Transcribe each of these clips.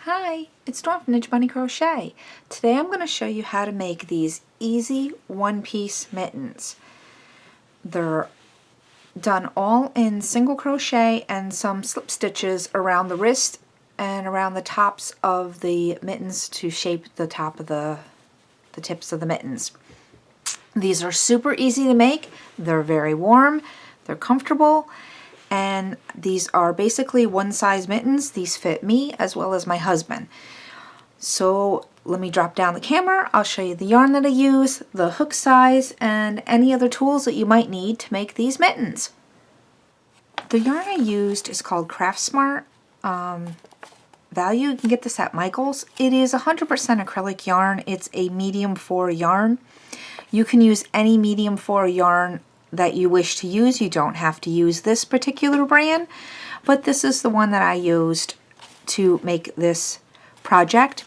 Hi, it's Dawn from Ninja Bunny Crochet. Today I'm going to show you how to make these easy one-piece mittens. They're done all in single crochet and some slip stitches around the wrist and around the tops of the mittens to shape the top of the tips of the mittens. These are super easy to make. They're very warm, they're comfortable, and these are basically one-size mittens. These fit me as well as my husband. So let me drop down the camera. I'll show you the yarn that I use, the hook size, and any other tools that you might need to make these mittens. The yarn I used is called Craft Smart Value. You can get this at Michael's. It is 100% acrylic yarn. It's a medium 4 yarn. You can use any medium 4 yarn that you wish to use. You don't have to use this particular brand, but this is the one that I used to make this project.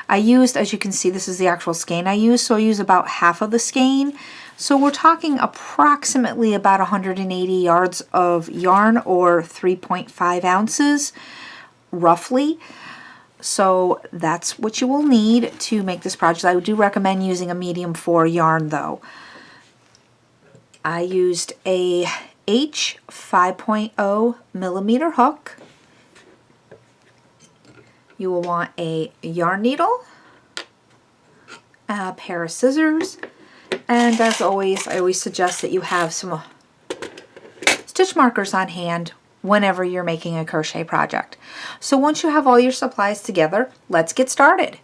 I used, as you can see, this is the actual skein I used, so I use about half of the skein. So we're talking approximately about 180 yards of yarn, or 3.5 ounces, roughly. So that's what you will need to make this project. I do recommend using a medium 4 yarn though. I used a H 5.0 millimeter hook. You will want a yarn needle, a pair of scissors, and as always, I always suggest that you have some stitch markers on hand whenever you're making a crochet project. So once you have all your supplies together, let's get started.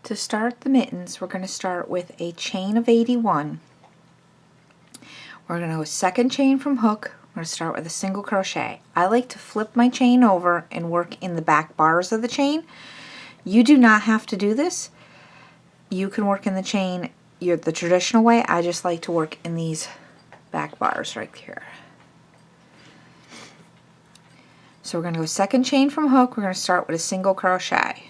To start the mittens, we're going to start with a chain of 81. We're going to go second chain from hook. We're going to start with a single crochet. I like to flip my chain over and work in the back bars of the chain. You do not have to do this. You can work in the chain the traditional way. I just like to work in these back bars right here. So we're going to go second chain from hook. We're going to start with a single crochet.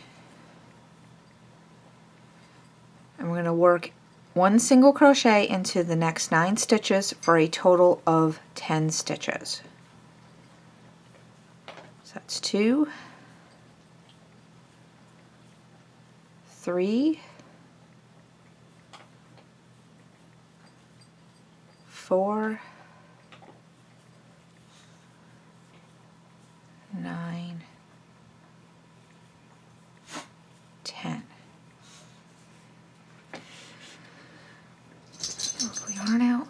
And we're going to work one single crochet into the next 9 stitches for a total of 10 stitches. So that's 2, 3, 4, 9, 10. Pull the yarn out.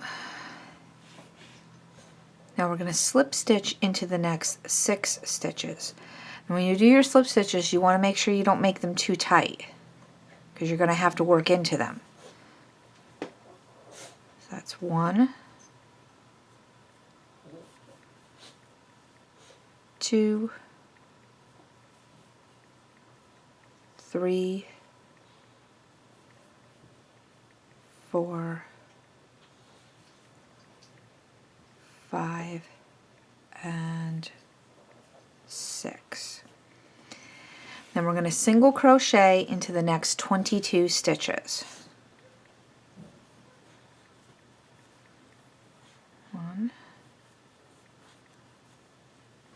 Now we're going to slip stitch into the next 6 stitches. And when you do your slip stitches, you want to make sure you don't make them too tight, because you're going to have to work into them. So that's 1, 2, 3, 4, 5, and 6. Then we're going to single crochet into the next 22 stitches. 1,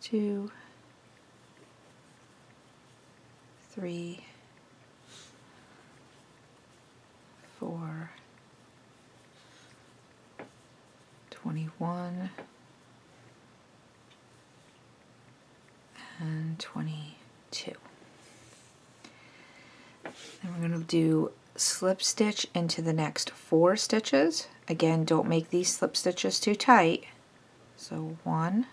2, 3, 4, 21, and 22. Then we're going to do slip stitch into the next 4 stitches. Again, don't make these slip stitches too tight. So 1,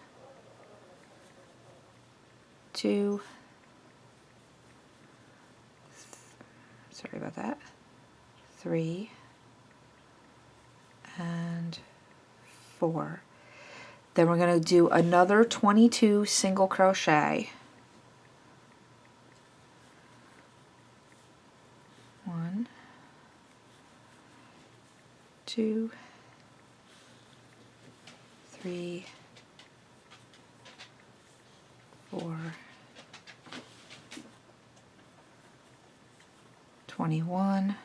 2, sorry about that, 3, and 4. Then we're going to do another 22 single crochet. 1, 2, 3, 4, 21,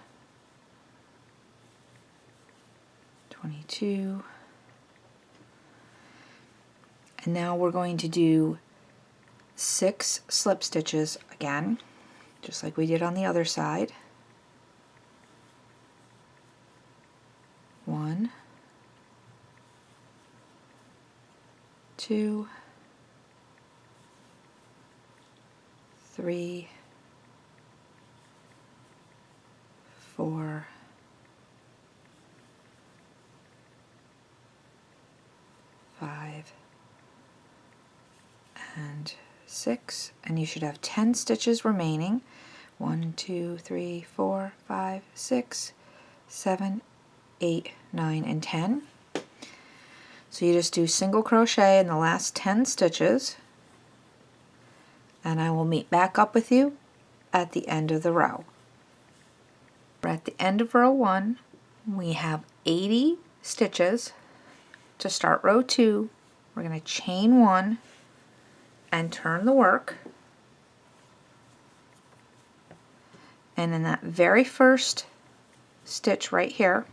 22, and now we're going to do 6 slip stitches again, just like we did on the other side. 1, 2, 3, 4, 5, and 6, and you should have 10 stitches remaining. 1, 2, 3, 4, 5, 6, 7, 8, 9, and 10. So you just do single crochet in the last 10 stitches, and I will meet back up with you at the end of the row. We're at the end of row 1. We have 80 stitches. To start row 2, we're going to chain 1 and turn the work. And in that very first stitch right here,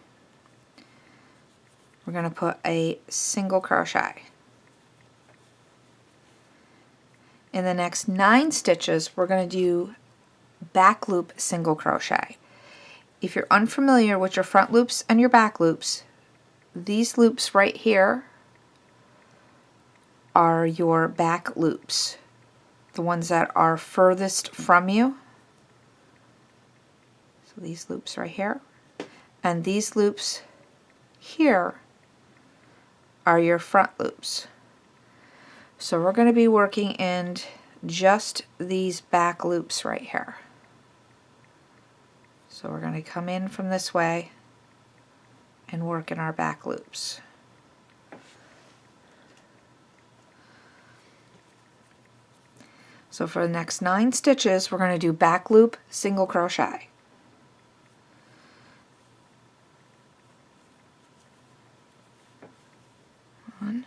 we're going to put a single crochet. In the next 9 stitches, we're going to do back loop single crochet. If you're unfamiliar with your front loops and your back loops, these loops right here are your back loops, the ones that are furthest from you. So these loops right here, and these loops here are your front loops. So we're going to be working in just these back loops right here. So we're going to come in from this way and work in our back loops. So for the next 9 stitches, we're going to do back loop single crochet. One,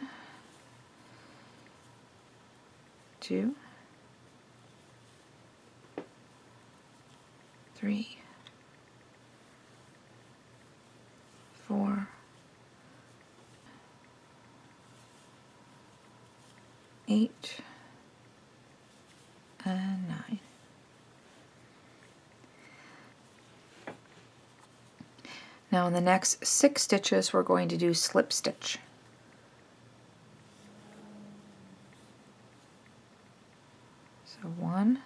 2, 3, 4, 8, and 9. Now in the next 6 stitches, we're going to do slip stitch. So 1,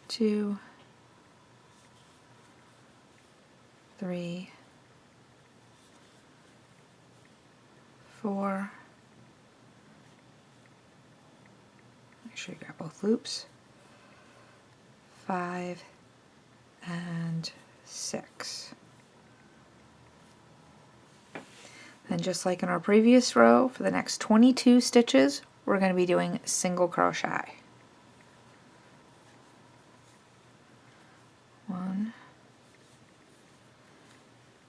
2, 3, 4, make sure you got both loops, 5, and 6. Then just like in our previous row, for the next 22 stitches, we're going to be doing single crochet. 1,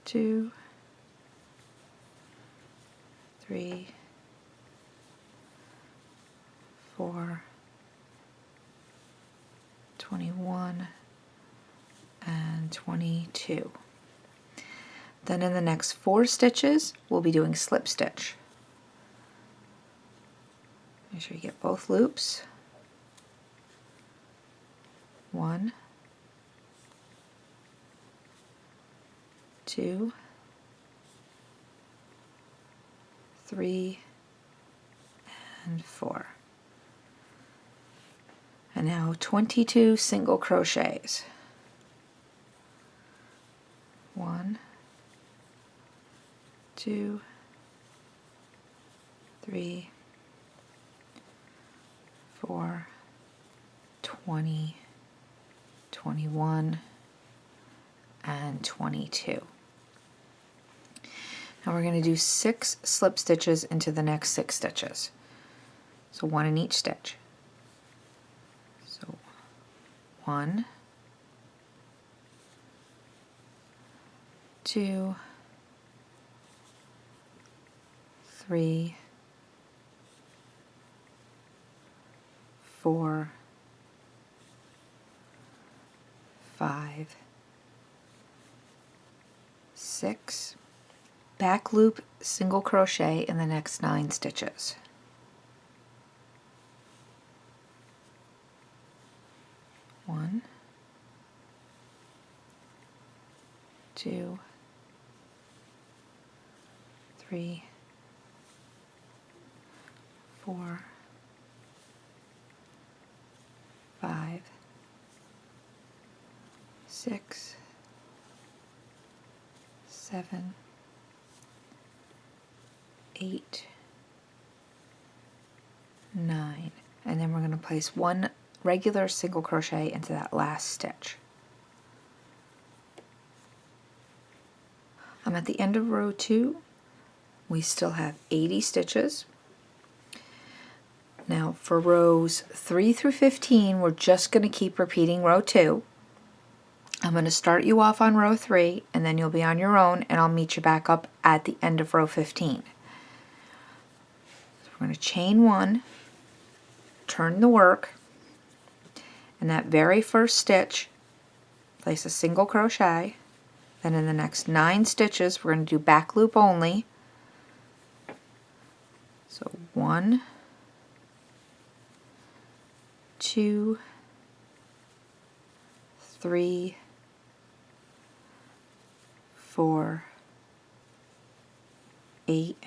2, 3, 4, 21, and 22. Then in the next 4 stitches, we'll be doing slip stitch. Make sure you get both loops. 1, 2, 3, and 4. And now 22 single crochets. 1, 2, 3, 4, 20, 21, and 22. Now we're going to do 6 slip stitches into the next 6 stitches. So 1 in each stitch. So 1, 2, 3, 4, 5, 6, back loop single crochet in the next 9 stitches. One, 2, 3, 4, 5, 6, 7, 8, 9, and then we're going to place 1 regular single crochet into that last stitch. I'm at the end of row 2. We still have 80 stitches. Now for rows 3 through 15, we're just going to keep repeating row 2. I'm going to start you off on row 3, and then you'll be on your own, and I'll meet you back up at the end of row 15. So we're going to chain 1, turn the work, and that very first stitch, place a single crochet. Then in the next 9 stitches, we're going to do back loop only. So 1, 2, 3, 4, 8,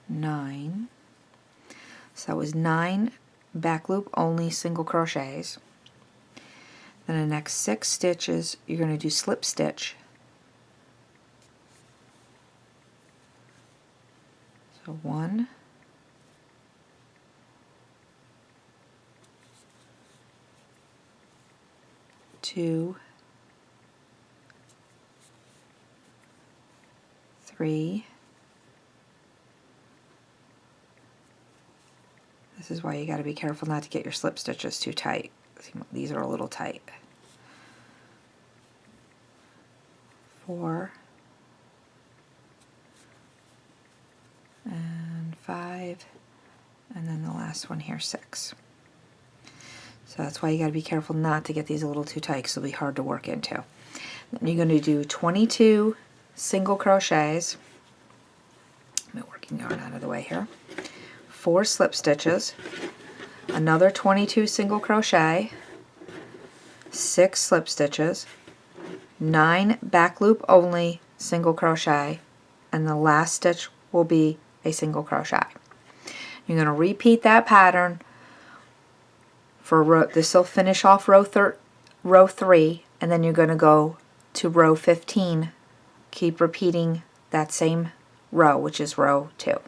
9. So that was 9 back loop only single crochets. Then the next 6 stitches, you're going to do slip stitch. So 1, 2, 3. This is why you got to be careful not to get your slip stitches too tight. These are a little tight. 4 and 5, and then the last one here, 6. So that's why you got to be careful not to get these a little too tight, because they'll be hard to work into. Then you're going to do 22 single crochets. I'm working yarn out of the way here. 4 slip stitches, another 22 single crochet, 6 slip stitches, 9 back loop only single crochet, and the last stitch will be a single crochet. You're going to repeat that pattern for row. This will finish off row 3, and then you're going to go to row 15. Keep repeating that same row, which is row 2.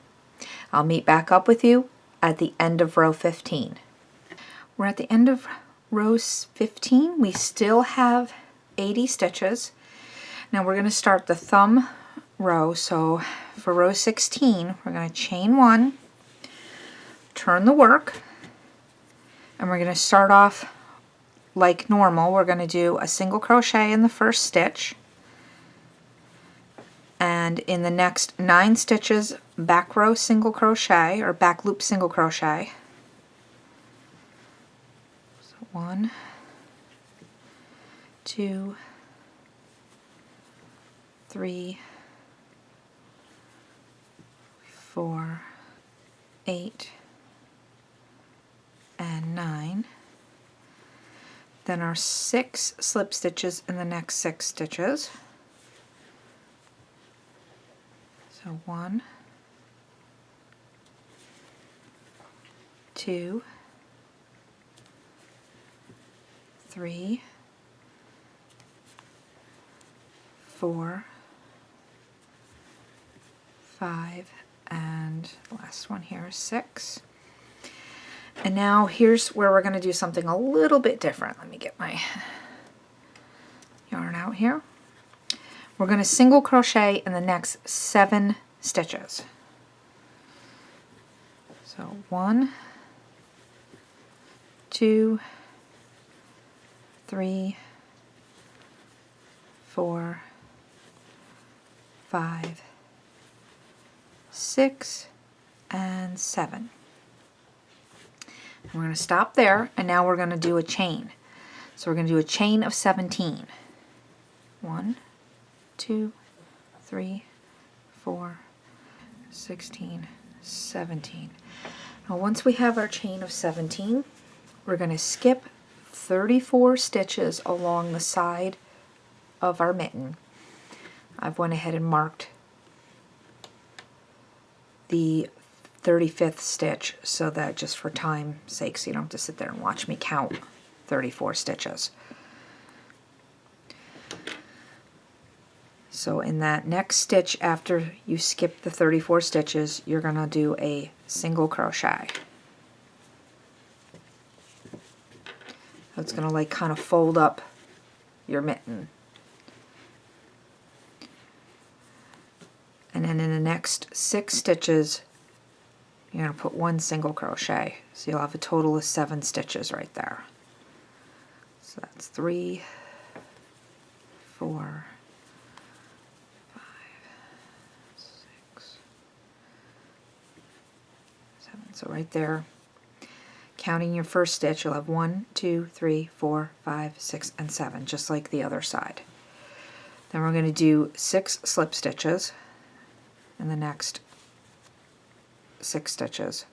I'll meet back up with you at the end of row 15. We're at the end of row 15. We still have 80 stitches. Now we're going to start the thumb row. So for row 16, we're going to chain 1, turn the work, and we're going to start off like normal. We're going to do a single crochet in the first stitch, and in the next 9 stitches, back row single crochet or back loop single crochet. So 1, 2, 3, 4, 8, and 9. Then our 6 slip stitches in the next 6 stitches. So 1, 2, 3, 4, 5, and the last one here is 6. And now here's where we're going to do something a little bit different. Let me get my yarn out here. We're going to single crochet in the next 7 stitches. So 1, 2, 3, 4, 5, 6, and 7. And we're going to stop there, and now we're going to do a chain. So we're going to do a chain of 17. 1, 2, 3, 4, 16, 17. Now once we have our chain of 17, we're going to skip 34 stitches along the side of our mitten. I've went ahead and marked the 35th stitch so that just for time's sake, so you don't have to sit there and watch me count 34 stitches. So in that next stitch after you skip the 34 stitches, you're going to do a single crochet. So it's going to like kind of fold up your mitten. And then in the next 6 stitches, you're going to put 1 single crochet. So you'll have a total of 7 stitches right there. So that's 3, 4, 5, 6, 7. So right there, counting your first stitch, you'll have 1, 2, 3, 4, 5, 6, and 7, just like the other side. Then we're going to do 6 slip stitches in the next 6 stitches.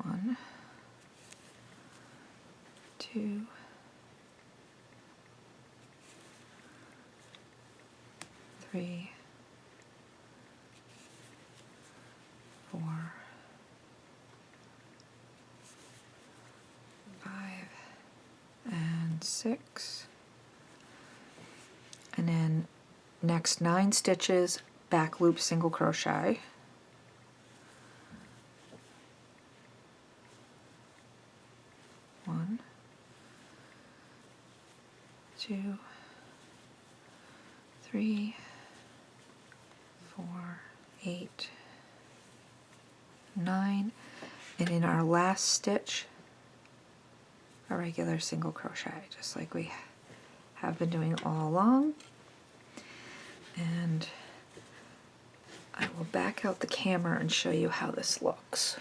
One, 2, 3, 4, 5, and 6. And then next 9 stitches, back loop single crochet. One, 2, 3, 4, 8, 9, and in our last stitch, a regular single crochet, just like we have been doing all along. And I will back out the camera and show you how this looks.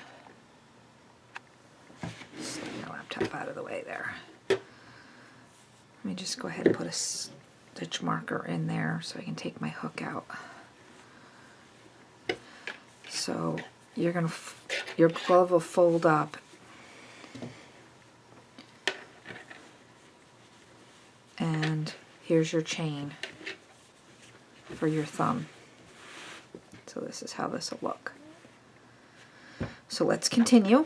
Just get my laptop out of the way there. Let me just go ahead and put a stitch marker in there so I can take my hook out. So your glove will fold up, and here's your chain for your thumb. So this is how this will look. So let's continue.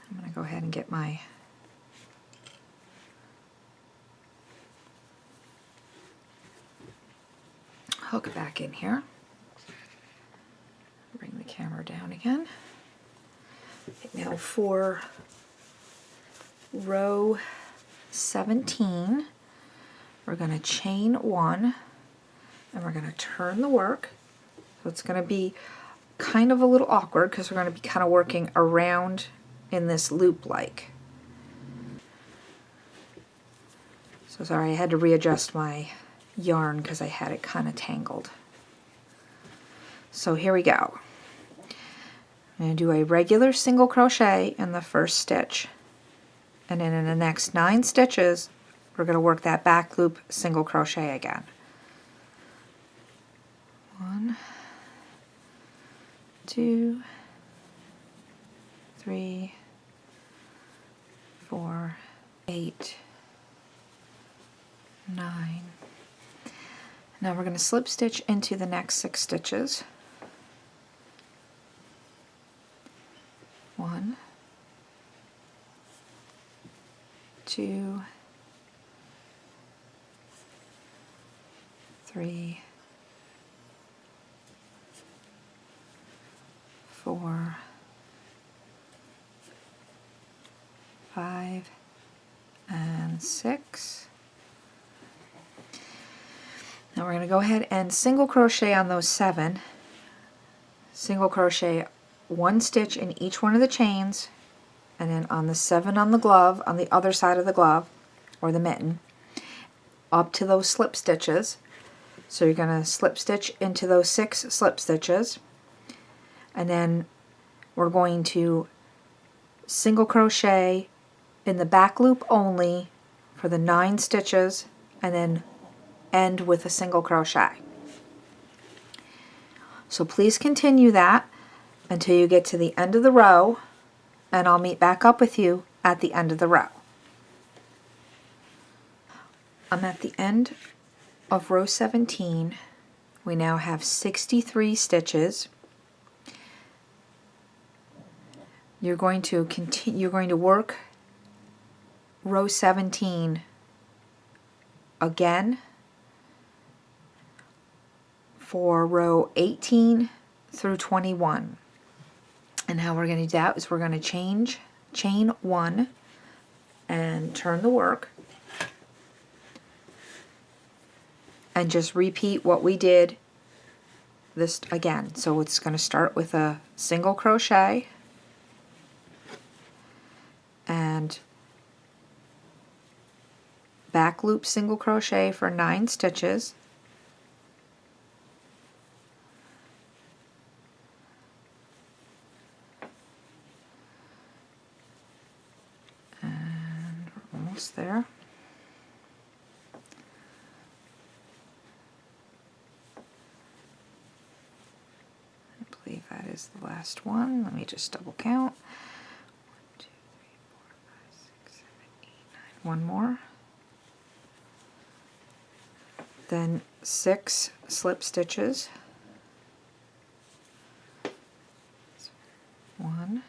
I'm going to go ahead and get my hook back in here. Bring the camera down again. Okay, now for row 17, we're going to chain 1 and we're going to turn the work. So it's going to be kind of a little awkward because we're going to be kind of working around in this loop like. So sorry, I had to readjust my yarn because I had it kind of tangled. So here we go. I'm going to do a regular single crochet in the first stitch, and then in the next 9 stitches we're going to work that back loop single crochet again. 1, 2, 3, 4, 8, 9. Now we're going to slip stitch into the next 6 stitches. 1, 2, 3, 4, 5, and 6. Now we're going to go ahead and single crochet on those 7. Single crochet 1 stitch in each one of the chains, and then on the 7 on the glove, on the other side of the glove or the mitten, up to those slip stitches. So you're going to slip stitch into those 6 slip stitches, and then we're going to single crochet in the back loop only for the 9 stitches, and then end with a single crochet. So please continue that until you get to the end of the row, and I'll meet back up with you at the end of the row. I'm at the end of row 17. We now have 63 stitches. You're going to work row 17 again for row 18 through 21. And how we're going to do that is we're going to chain 1 and turn the work, and just repeat what we did this again. So it's going to start with a single crochet and back loop single crochet for 9 stitches, and we're almost there. I believe that is the last one. Let me just double count. 1, 2, 3, 4, 5, 6, 7, 8, 9. One more. Then 6 slip stitches. 1,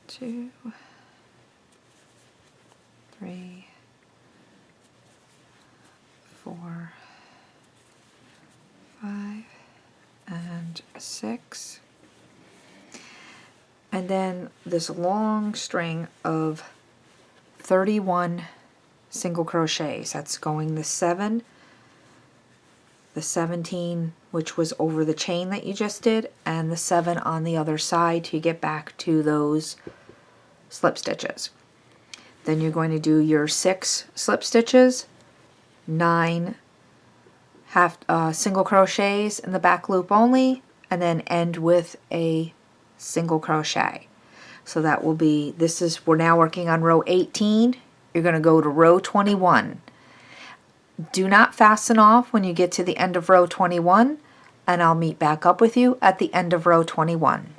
2, 3, 4, 5, and 6. And then this long string of 31 single crochets. That's going the 7, the 17, which was over the chain that you just did, and the 7 on the other side to get back to those slip stitches. Then you're going to do your 6 slip stitches, 9 single crochets in the back loop only, and then end with a single crochet. So that will be, we're now working on row 18. You're going to go to row 21. Do not fasten off when you get to the end of row 21, and I'll meet back up with you at the end of row 21.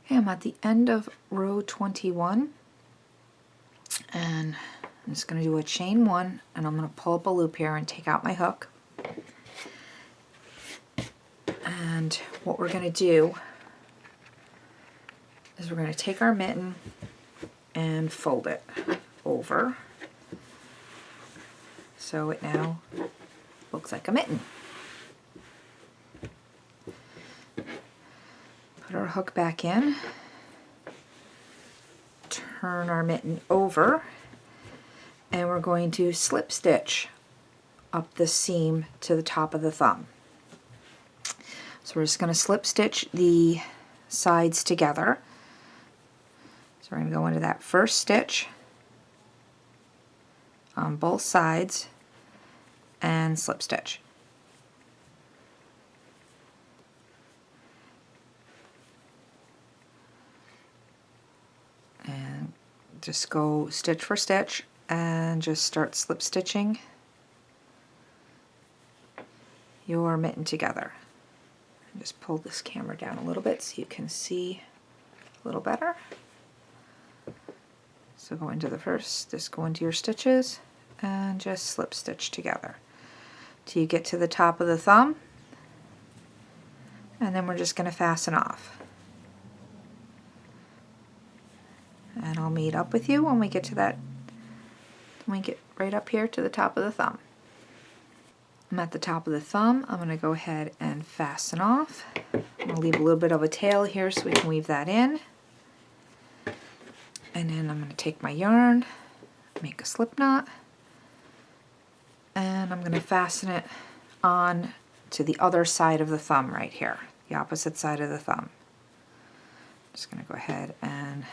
Okay, I'm at the end of row 21, and I'm just going to do a chain 1, and I'm going to pull up a loop here and take out my hook. And what we're going to do is we're going to take our mitten and fold it over so it now looks like a mitten. Put our hook back in, turn our mitten over, and we're going to slip stitch up the seam to the top of the thumb. So we're just going to slip stitch the sides together. So we're going to go into that first stitch on both sides and slip stitch. And just go stitch for stitch and just start slip stitching your mitten together. And just pull this camera down a little bit so you can see a little better. So go into the first, just go into your stitches and just slip stitch together till you get to the top of the thumb, and then we're just going to fasten off. And I'll meet up with you when we get to that, when we get right up here to the top of the thumb. I'm at the top of the thumb. I'm going to go ahead and fasten off. I'm going to leave a little bit of a tail here so we can weave that in. And then I'm going to take my yarn, make a slip knot, and I'm going to fasten it on to the other side of the thumb right here, the opposite side of the thumb. I'm just going to go ahead and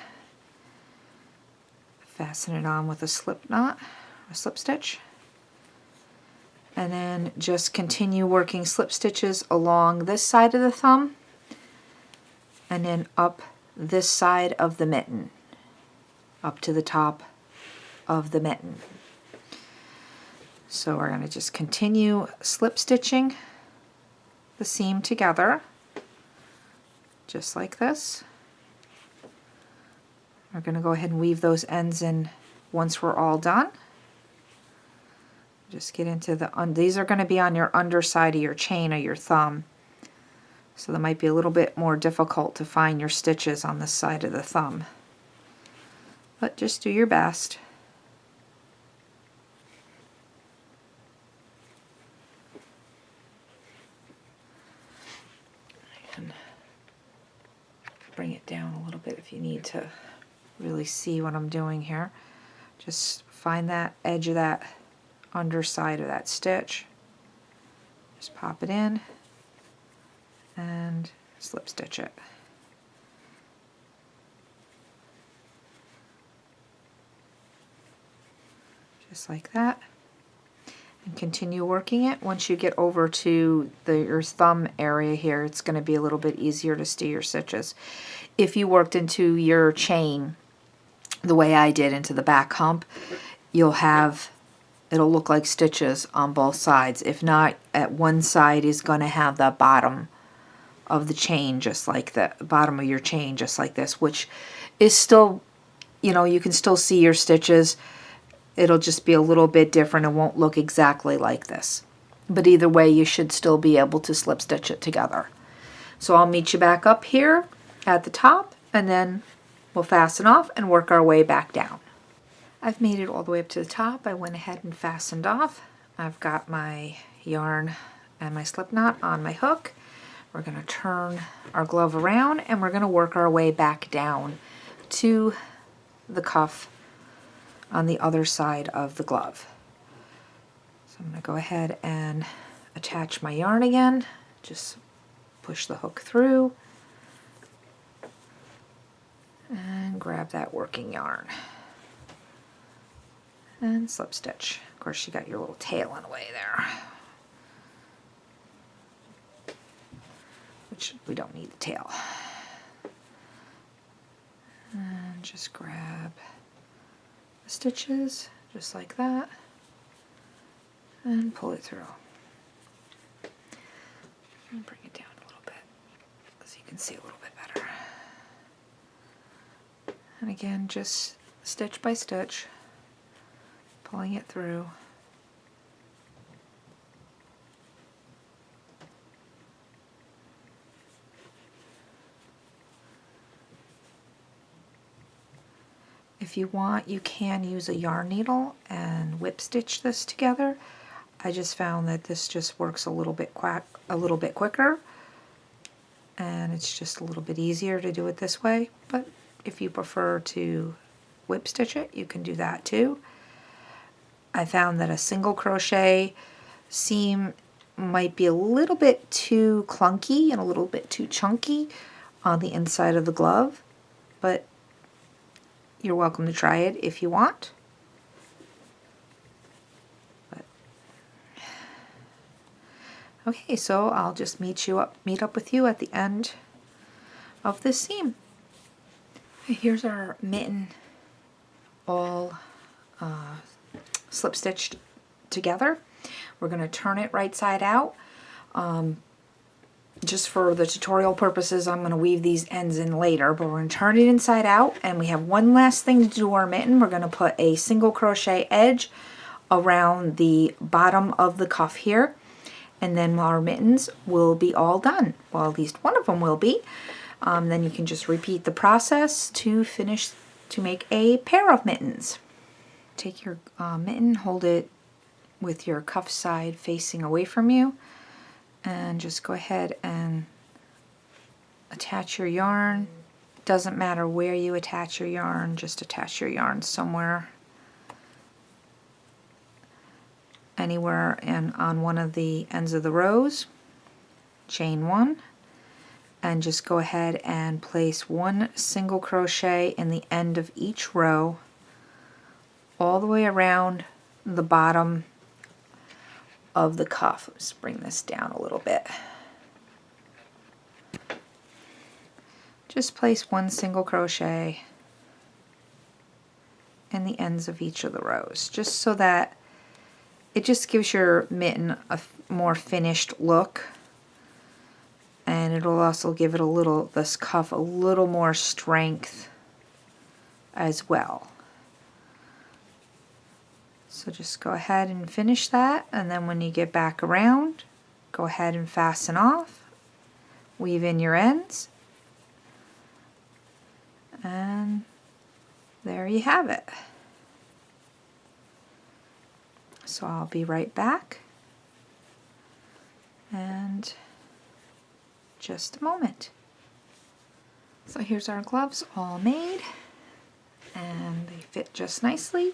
fasten it on with a slip knot, a slip stitch, and then just continue working slip stitches along this side of the thumb and then up this side of the mitten, up to the top of the mitten. So we're going to just continue slip stitching the seam together, just like this. We're going to go ahead and weave those ends in once we're all done. Just get into the, these are going to be on your underside of your chain or your thumb. So that might be a little bit more difficult to find your stitches on this side of the thumb. But just do your best. And bring it down a little bit if you need to really see what I'm doing here. Just find that edge of that underside of that stitch. Just pop it in and slip stitch it. Just like that. And continue working it. Once you get over to your thumb area here, it's going to be a little bit easier to see your stitches. If you worked into your chain the way I did into the back hump, you'll have, it'll look like stitches on both sides. If not, at one side is going to have the bottom of the chain, just like the bottom of your chain, just like this, which is still, you know, you can still see your stitches. It'll just be a little bit different. It won't look exactly like this. But either way, you should still be able to slip stitch it together. So I'll meet you back up here at the top, and then we'll fasten off and work our way back down. I've made it all the way up to the top. I went ahead and fastened off. I've got my yarn and my slip knot on my hook. We're going to turn our glove around and we're going to work our way back down to the cuff on the other side of the glove. So I'm going to go ahead and attach my yarn again. Just push the hook through and grab that working yarn and slip stitch. Of course, you got your little tail in the way there, which we don't need the tail. And just grab the stitches just like that and pull it through. And bring it down a little bit so you can see a little bit better. And again, just stitch by stitch, pulling it through. If you want, you can use a yarn needle and whip stitch this together. I just found that this just works a little bit quicker, and it's just a little bit easier to do it this way. But if you prefer to whip stitch it, you can do that too. I found that a single crochet seam might be a little bit too clunky and a little bit too chunky on the inside of the glove, but you're welcome to try it if you want. Okay, so I'll just meet up with you at the end of this seam. Here's our mitten all slip stitched together. We're going to turn it right side out. Just for the tutorial purposes, I'm going to weave these ends in later, but we're going to turn it inside out, and we have one last thing to do our mitten. We're going to put a single crochet edge around the bottom of the cuff here, and then our mittens will be all done. Well, at least one of them will be. Then you can just repeat the process to make a pair of mittens. Take your mitten, hold it with your cuff side facing away from you, and just go ahead and attach your yarn. Doesn't matter where you attach your yarn, just attach your yarn somewhere, anywhere and on one of the ends of the rows. Chain one, and just go ahead and place one single crochet in the end of each row all the way around the bottom of the cuff. Let's bring this down a little bit. Just place one single crochet in the ends of each of the rows, just so that it just gives your mitten a more finished look, and it'll also give it this cuff a little more strength as well. So just go ahead and finish that, and then when you get back around, go ahead and fasten off, weave in your ends, and there you have it. So I'll be right back, and just a moment. So here's our gloves all made, and they fit just nicely.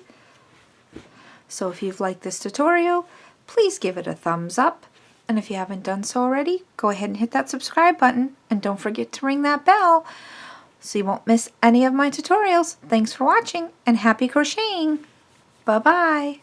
So if you've liked this tutorial, please give it a thumbs up, and if you haven't done so already, go ahead and hit that subscribe button, and don't forget to ring that bell so you won't miss any of my tutorials. Thanks for watching, and happy crocheting! Bye-bye!